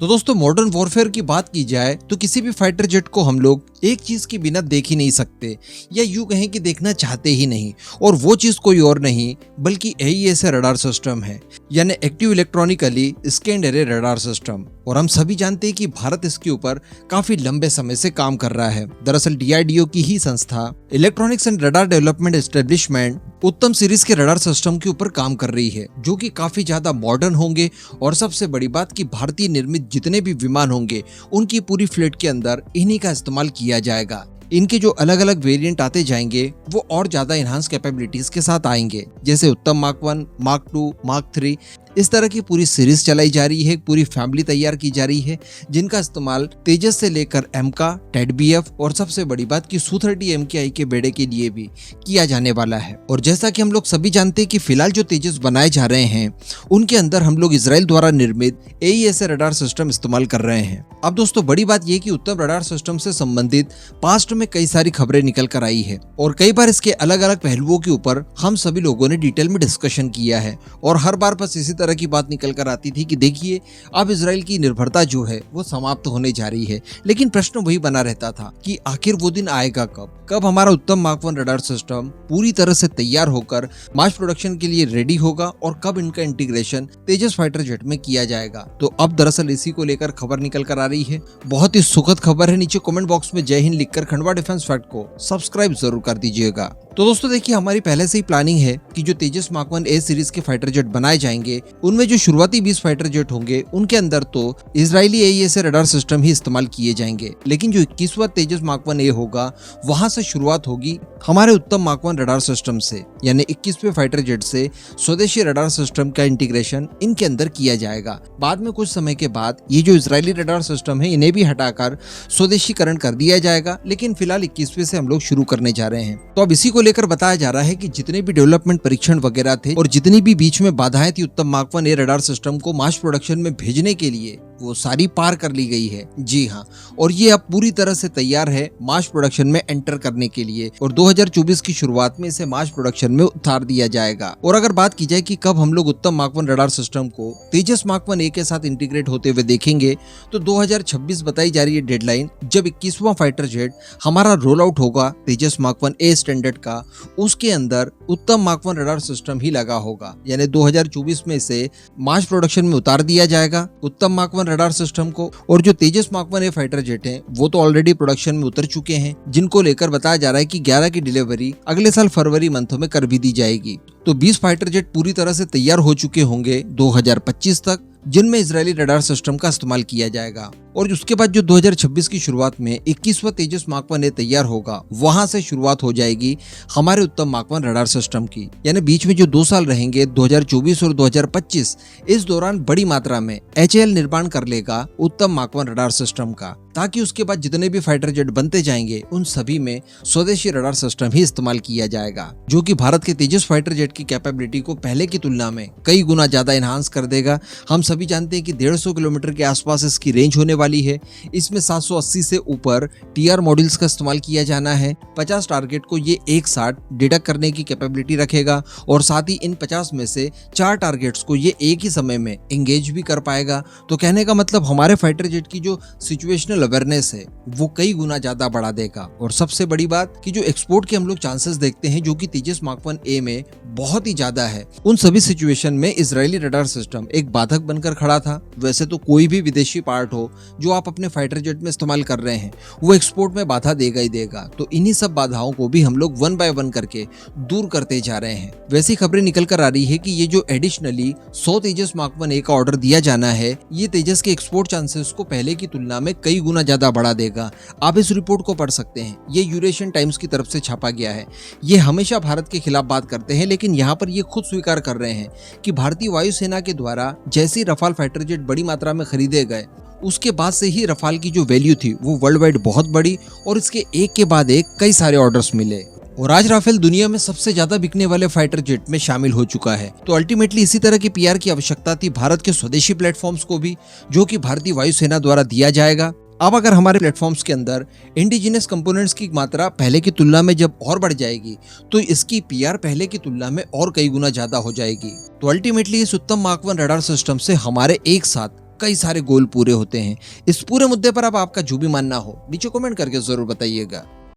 तो दोस्तों modern warfare की बात की जाए तो किसी भी फाइटर जेट को हम लोग एक चीज के बिना देख ही नहीं सकते, या यूं कहें कि देखना चाहते ही नहीं। और वो चीज कोई और नहीं बल्कि AESA रडार सिस्टम है, यानी active electronically scanned array radar system. और हम सभी जानते हैं कि भारत इसके ऊपर काफी लंबे समय से काम कर रहा है। दरअसल DRDO की ही संस्था electronics and radar development establishment उत्तम सीरीज के रडार सिस्टम के ऊपर काम कर रही है, जो कि काफी ज्यादा मॉडर्न होंगे। और सबसे बड़ी बात कि भारतीय निर्मित जितने भी विमान होंगे उनकी पूरी फ्लीट के अंदर इन्हीं का इस्तेमाल किया जाएगा। इनके जो अलग अलग वेरिएंट आते जाएंगे वो और ज्यादा इनहांस कैपेबिलिटीज के साथ आएंगे, जैसे उत्तम मार्क 1, मार्क 2, मार्क 3। इस तरह की पूरी सीरीज चलाई जा रही है, पूरी फैमिली तैयार की जा रही है, जिनका इस्तेमाल तेजस से लेकर एमका, TED-BF और सबसे बड़ी बात कि Su-30 MKI के बेड़े के लिए भी किया जाने वाला है। और जैसा कि हम लोग सभी जानते हैं कि फिलहाल जो तेजस बनाए जा रहे हैं उनके अंदर हम लोग इजराइल द्वारा निर्मित AESA रडार सिस्टम इस्तेमाल कर रहे हैं। अब दोस्तों बड़ी बात यह कि उत्तम रडार सिस्टम से संबंधित पास्ट में कई सारी खबरें निकल कर आई है, और कई बार इसके अलग अलग पहलुओं के ऊपर हम सभी लोगों ने डिटेल में डिस्कशन किया है। और हर बार बस इसी तरह की बात निकल कर आती थी कि देखिए अब इजराइल की निर्भरता जो है वो समाप्त होने जा रही है। लेकिन प्रश्न वही बना रहता था कि आखिर वो दिन आएगा कब हमारा उत्तम मार्क 1 रडार सिस्टम पूरी तरह से तैयार होकर मास प्रोडक्शन के लिए रेडी होगा, और कब इनका इंटीग्रेशन तेजस फाइटर जेट में किया जाएगा। तो अब दरअसल इसी को लेकर खबर निकल कर आ रही है। बहुत ही सुखद खबर है। नीचे कमेंट बॉक्स में जय हिंद लिखकर खंडवा डिफेंस फैक्ट को सब्सक्राइब जरूर कर दीजिएगा। तो दोस्तों देखिए, हमारी पहले से ही प्लानिंग है कि जो तेजस मार्क 1A सीरीज के फाइटर जेट बनाए जाएंगे उनमें जो शुरुआती 20 फाइटर जेट होंगे उनके अंदर तो इजरायली AESA रडार सिस्टम ही इस्तेमाल किए जाएंगे। लेकिन जो 21वां तेजस मार्क 1A होगा वहां से शुरुआत होगी हमारे उत्तम मार्क 1 रडार सिस्टम से, यानी 21वें फाइटर जेट से स्वदेशी रडार सिस्टम का इंटीग्रेशन इनके अंदर किया जाएगा। बाद में कुछ समय के बाद ये जो इजरायली रडार सिस्टम है इन्हें भी हटाकर स्वदेशीकरण कर दिया जाएगा। लेकिन फिलहाल 21वें से हम लोग शुरू करने जा रहे हैं। तो अब इसी को लेकर बताया जा रहा है कि जितने भी डेवलपमेंट परीक्षण वगैरह थे और जितनी भी बीच में बाधाएं थी उत्तम मार्क 1A रडार सिस्टम को मास प्रोडक्शन में भेजने के लिए, वो सारी पार कर ली गई है। जी हाँ, और ये अब पूरी तरह से तैयार है मास प्रोडक्शन में एंटर करने के लिए, और 2024 की शुरुआत में इसे मास प्रोडक्शन में उतार दिया जाएगा। और अगर बात की जाए कि कब हम लोग उत्तम मार्क 1 रडार सिस्टम को तेजस मार्क 1A के साथ इंटीग्रेट होते हुए देखेंगे, तो 2026 बताई जा रही है डेडलाइन, जब 21वां फाइटर जेट हमारा रोल आउट होगा तेजस मार्क 1A स्टैंडर्ड का, उसके अंदर उत्तम मार्क 1 रडार सिस्टम ही लगा होगा। यानी 2024 में इसे मास प्रोडक्शन में उतार दिया जाएगा उत्तम मार्क 1 रडार सिस्टम को। और जो तेजस मार्क 1A फाइटर जेट हैं वो तो ऑलरेडी प्रोडक्शन में उतर चुके हैं, जिनको लेकर बताया जा रहा है कि 11 की डिलीवरी अगले साल फरवरी मंथ में कर भी दी जाएगी। तो 20 फाइटर जेट पूरी तरह से तैयार हो चुके होंगे 2025 तक, जिनमें इजरायली रडार सिस्टम का इस्तेमाल किया जाएगा। और उसके बाद जो 2026 की शुरुआत में 21वां तेजस मार्क 1A तैयार होगा, वहां से शुरुआत हो जाएगी हमारे उत्तम मार्क 1 रडार सिस्टम की। यानी बीच में जो 2 साल रहेंगे 2024 और 2025, इस दौरान बड़ी मात्रा में HAL निर्माण कर लेगा उत्तम मार्क 1 रडार सिस्टम का, ताकि उसके बाद जितने भी फाइटर जेट बनते जाएंगे उन सभी में स्वदेशी रडार सिस्टम ही इस्तेमाल किया जाएगा, जो कि भारत के तेजस फाइटर जेट की कैपेबिलिटी को पहले की तुलना में कई गुना ज्यादा एनहांस कर देगा। हम सभी जानते हैं कि 150 किलोमीटर के आसपास इसकी रेंज होने वाली है। इसमें 780 से ऊपर TR मॉड्यूल्स का इस्तेमाल किया जाना है। 50 टारगेट को ये एक साथ डिटेक्ट करने की कैपेबिलिटी रखेगा, और साथ ही इन 50 में से 4 टारगेट्स को ये एक ही समय में एंगेज भी कर पाएगा। तो कहने का मतलब हमारे फाइटर जेट की जो सिचुएशनल अवेयरनेस है वो कई गुना ज्यादा बढ़ा देगा। और सबसे बड़ी बात कि जो एक्सपोर्ट के हम लोग चांसेस देखते हैं, जो कि तेजस मार्क 1A में बहुत ही ज्यादा है, उन सभी सिचुएशन में इजरायली रडार सिस्टम एक बाधक बनकर खड़ा था। वैसे तो कोई भी विदेशी पार्ट हो जो आप अपने फाइटर जेट में इस्तेमाल कर रहे हैं वो एक्सपोर्ट में बाधा देगा ही देगा। तो इन्हीं सब बाधाओं को भी हम लोग 1 बाय 1 करके दूर करते जा रहे हैं। वैसी खबरें निकल कर आ रही है कि ये जो एडिशनली 100 तेजस मार्क 1A का ऑर्डर दिया जाना है, ये तेजस के एक्सपोर्ट चांसेस को पहले की तुलना में कई गुना ज्यादा बढ़ा देगा। आप इस रिपोर्ट को पढ़ सकते हैं, ये यूरेशियन टाइम्स की तरफ से छापा गया है। ये हमेशा भारत के खिलाफ बात करते हैं, लेकिन यहाँ पर ये खुद स्वीकार कर रहे हैं कि भारतीय वायुसेना के द्वारा जैसे रफाल फाइटर जेट बड़ी मात्रा में खरीदे गए, उसके बाद से ही रफाल की जो वैल्यू थी वो वर्ल्ड वाइड बहुत बड़ी, और इसके एक के बाद एक कई सारे ऑर्डर्स मिले। और आज राफेल दुनिया में सबसे ज्यादा बिकने वाले फाइटर जेट में शामिल हो चुका है। तो अल्टीमेटली इसी तरह की PR की आवश्यकता थी भारत के स्वदेशी प्लेटफॉर्म्स को भी, जो कि भारतीय वायुसेना द्वारा दिया जाएगा। अब अगर हमारे प्लेटफॉर्म्स के अंदर इंडिजिनस कंपोनेंट्स की मात्रा पहले की तुलना में जब और बढ़ जाएगी, तो इसकी PR पहले की तुलना में और कई गुना ज्यादा हो जाएगी। तो अल्टीमेटली इस उत्तम मार्क 1 रडार सिस्टम से हमारे एक साथ कई सारे गोल पूरे होते हैं। इस पूरे मुद्दे पर अब आपका जो भी मानना हो नीचे कमेंट करके जरूर बताइएगा।